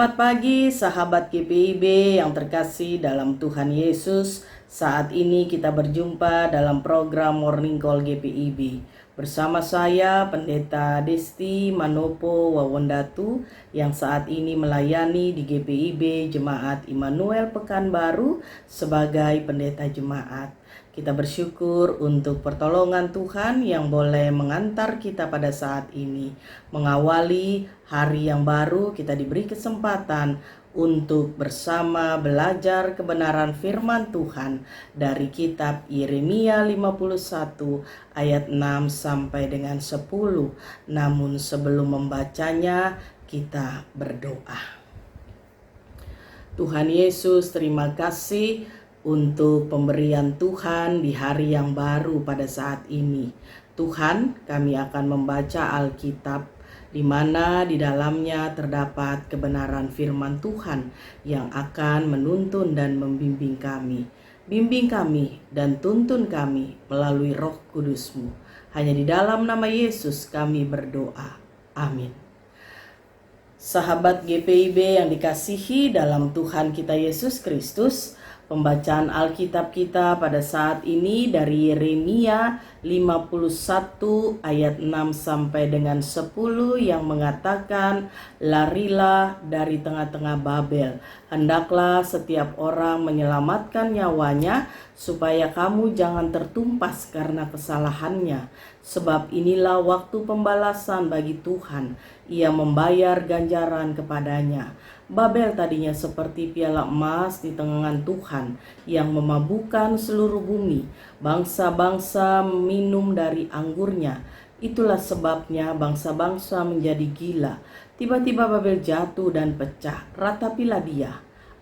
Selamat pagi sahabat GPIB yang terkasih dalam Tuhan Yesus. Saat ini kita berjumpa dalam program Morning Call GPIB. Bersama saya Pendeta Desti Manopo Wawondatu yang saat ini melayani di GPIB Jemaat Immanuel Pekanbaru sebagai pendeta jemaat. Kita bersyukur untuk pertolongan Tuhan yang boleh mengantar kita pada saat ini. Mengawali hari yang baru, kita diberi kesempatan untuk bersama belajar kebenaran firman Tuhan dari kitab Yeremia 51 ayat 6 sampai dengan 10. Namun sebelum membacanya, kita berdoa. Tuhan Yesus, terima kasih untuk pemberian Tuhan di hari yang baru pada saat ini. Tuhan, kami akan membaca Alkitab di mana di dalamnya terdapat kebenaran firman Tuhan yang akan menuntun dan membimbing kami. Bimbing kami dan tuntun kami melalui Roh Kudus-Mu. Hanya di dalam nama Yesus kami berdoa. Amin. Sahabat GPIB yang dikasihi dalam Tuhan kita Yesus Kristus, pembacaan Alkitab kita pada saat ini dari Yeremia 51 ayat 6 sampai dengan 10 yang mengatakan, "Larilah dari tengah-tengah Babel, hendaklah setiap orang menyelamatkan nyawanya, supaya kamu jangan tertumpas karena kesalahannya. Sebab inilah waktu pembalasan bagi Tuhan, Ia membayar ganjaran kepadanya. Babel tadinya seperti piala emas di tangan Tuhan yang memabukkan seluruh bumi. Bangsa-bangsa minum dari anggurnya. Itulah sebabnya bangsa-bangsa menjadi gila. Tiba-tiba Babel jatuh dan pecah. Ratapilah dia.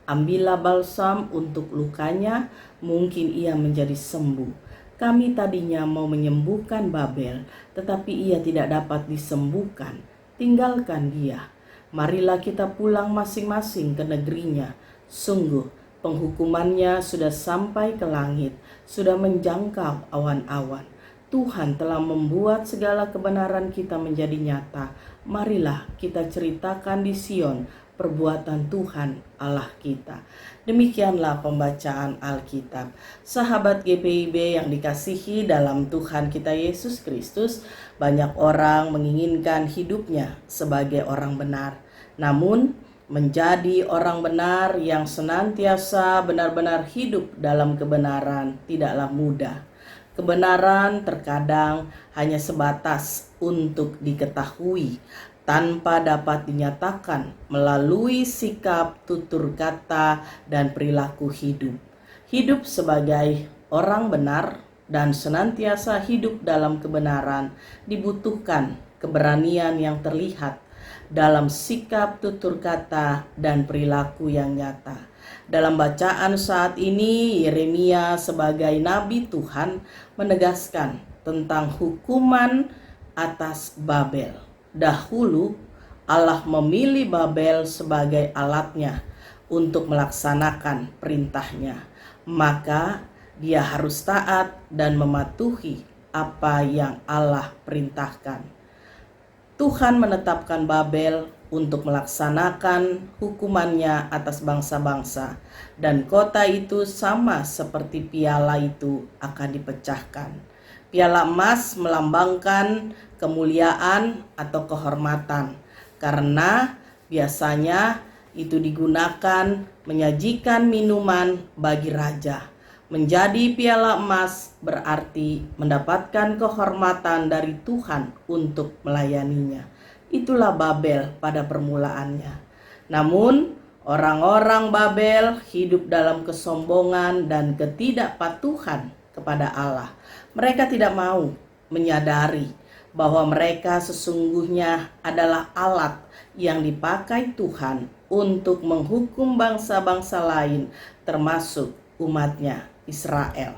Ambillah balsam untuk lukanya, mungkin ia menjadi sembuh. Kami tadinya mau menyembuhkan Babel, tetapi ia tidak dapat disembuhkan. Tinggalkan dia. Marilah kita pulang masing-masing ke negerinya. Sungguh, penghukumannya sudah sampai ke langit, sudah menjangkau awan-awan. Tuhan telah membuat segala kebenaran kita menjadi nyata. Marilah kita ceritakan di Sion perbuatan Tuhan Allah kita." Demikianlah pembacaan Alkitab. Sahabat GPIB yang dikasihi dalam Tuhan kita Yesus Kristus, banyak orang menginginkan hidupnya sebagai orang benar. Namun, menjadi orang benar yang senantiasa benar-benar hidup dalam kebenaran tidaklah mudah. Kebenaran terkadang hanya sebatas untuk diketahui, tanpa dapat dinyatakan melalui sikap, tutur kata, dan perilaku hidup. Hidup sebagai orang benar dan senantiasa hidup dalam kebenaran dibutuhkan keberanian yang terlihat dalam sikap, tutur kata, dan perilaku yang nyata. Dalam bacaan saat ini, Yeremia sebagai nabi Tuhan menegaskan tentang hukuman atas Babel. Dahulu Allah memilih Babel sebagai alatnya untuk melaksanakan perintahnya. Maka dia harus taat dan mematuhi apa yang Allah perintahkan. Tuhan menetapkan Babel untuk melaksanakan hukumannya atas bangsa-bangsa, dan kota itu sama seperti piala itu akan dipecahkan. Piala emas melambangkan kemuliaan atau kehormatan, karena biasanya itu digunakan menyajikan minuman bagi raja. Menjadi piala emas berarti mendapatkan kehormatan dari Tuhan untuk melayaninya. Itulah Babel pada permulaannya. Namun, orang-orang Babel hidup dalam kesombongan dan ketidakpatuhan kepada Allah. Mereka tidak mau menyadari bahwa mereka sesungguhnya adalah alat yang dipakai Tuhan untuk menghukum bangsa-bangsa lain, termasuk umatnya Israel.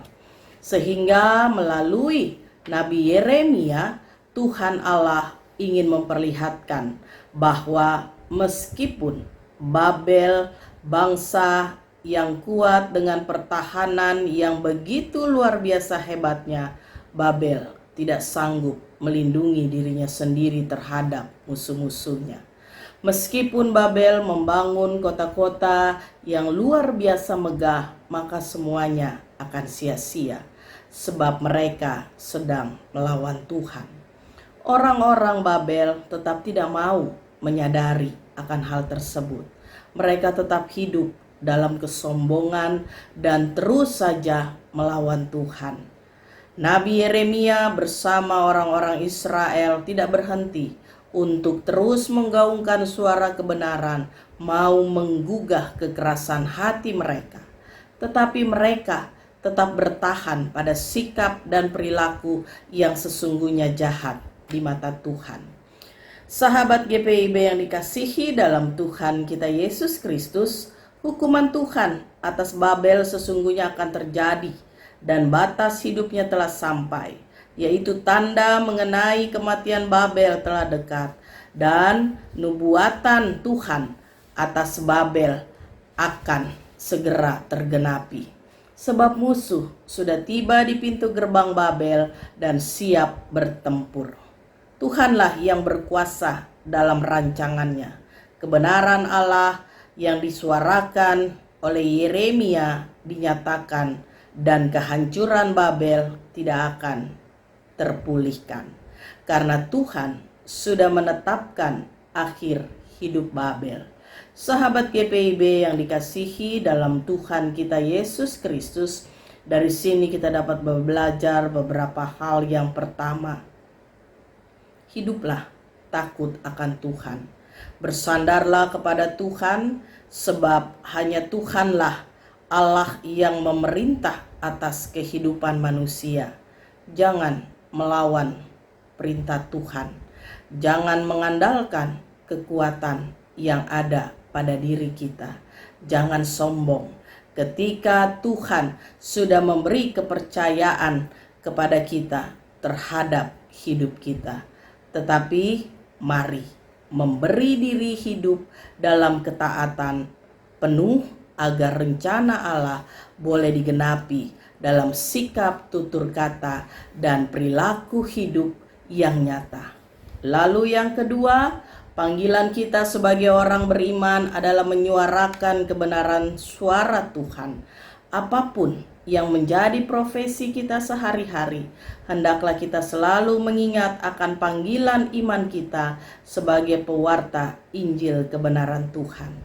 Sehingga melalui Nabi Yeremia, Tuhan Allah ingin memperlihatkan bahwa meskipun Babel bangsa yang kuat dengan pertahanan yang begitu luar biasa hebatnya, Babel tidak sanggup melindungi dirinya sendiri terhadap musuh-musuhnya. Meskipun Babel membangun kota-kota yang luar biasa megah, maka semuanya akan sia-sia, sebab mereka sedang melawan Tuhan. Orang-orang Babel tetap tidak mau menyadari akan hal tersebut. Mereka tetap hidup dalam kesombongan dan terus saja melawan Tuhan. Nabi Yeremia bersama orang-orang Israel tidak berhenti untuk terus menggaungkan suara kebenaran, mau menggugah kekerasan hati mereka. Tetapi mereka tetap bertahan pada sikap dan perilaku yang sesungguhnya jahat di mata Tuhan. Sahabat GPIB yang dikasihi dalam Tuhan kita Yesus Kristus, hukuman Tuhan atas Babel sesungguhnya akan terjadi dan batas hidupnya telah sampai, yaitu tanda mengenai kematian Babel telah dekat, dan nubuatan Tuhan atas Babel akan segera tergenapi. Sebab musuh sudah tiba di pintu gerbang Babel dan siap bertempur. Tuhanlah yang berkuasa dalam rancangannya. Kebenaran Allah yang disuarakan oleh Yeremia dinyatakan, dan kehancuran Babel tidak akan terpulihkan, karena Tuhan sudah menetapkan akhir hidup Babel. Sahabat GPIB yang dikasihi dalam Tuhan kita Yesus Kristus, dari sini kita dapat belajar beberapa hal. Yang pertama, hiduplah takut akan Tuhan. Bersandarlah kepada Tuhan, sebab hanya Tuhanlah Allah yang memerintah atas kehidupan manusia. Jangan melawan perintah Tuhan. Jangan mengandalkan kekuatan yang ada pada diri kita. Jangan sombong ketika Tuhan sudah memberi kepercayaan kepada kita terhadap hidup kita. Tetapi mari memberi diri hidup dalam ketaatan penuh agar rencana Allah boleh digenapi dalam sikap, tutur kata, dan perilaku hidup yang nyata. Lalu yang kedua, panggilan kita sebagai orang beriman adalah menyuarakan kebenaran suara Tuhan. Apapun yang menjadi profesi kita sehari-hari, hendaklah kita selalu mengingat akan panggilan iman kita sebagai pewarta Injil kebenaran Tuhan.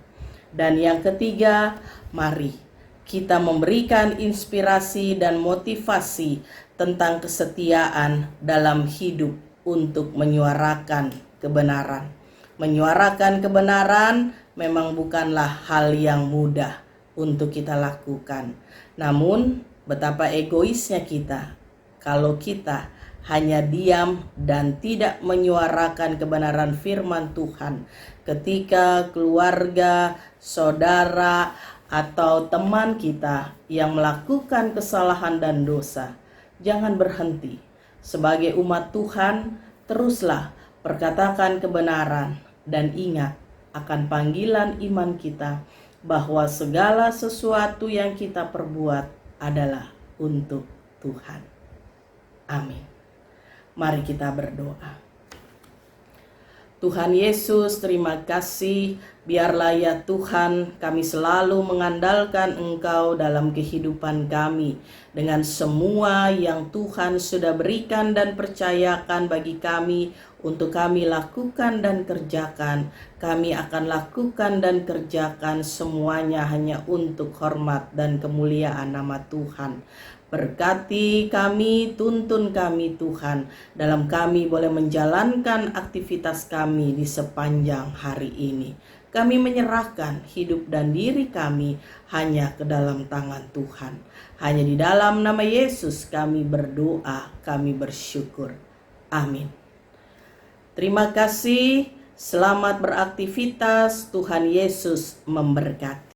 Dan yang ketiga, mari kita memberikan inspirasi dan motivasi tentang kesetiaan dalam hidup untuk menyuarakan kebenaran. Menyuarakan kebenaran memang bukanlah hal yang mudah untuk kita lakukan. Namun, betapa egoisnya kita kalau kita hanya diam dan tidak menyuarakan kebenaran firman Tuhan ketika keluarga, saudara, atau teman kita yang melakukan kesalahan dan dosa. Jangan berhenti. Sebagai umat Tuhan, teruslah perkatakan kebenaran dan ingat akan panggilan iman kita bahwa segala sesuatu yang kita perbuat adalah untuk Tuhan. Amin. Mari kita berdoa. Tuhan Yesus, terima kasih. Biarlah ya Tuhan, kami selalu mengandalkan Engkau dalam kehidupan kami. Dengan semua yang Tuhan sudah berikan dan percayakan bagi kami untuk kami lakukan dan kerjakan, kami akan lakukan dan kerjakan semuanya hanya untuk hormat dan kemuliaan nama Tuhan. Berkati kami, tuntun kami Tuhan, dalam kami boleh menjalankan aktivitas kami di sepanjang hari ini. Kami menyerahkan hidup dan diri kami hanya ke dalam tangan Tuhan. Hanya di dalam nama Yesus kami berdoa, kami bersyukur. Amin. Terima kasih, selamat beraktivitas, Tuhan Yesus memberkati.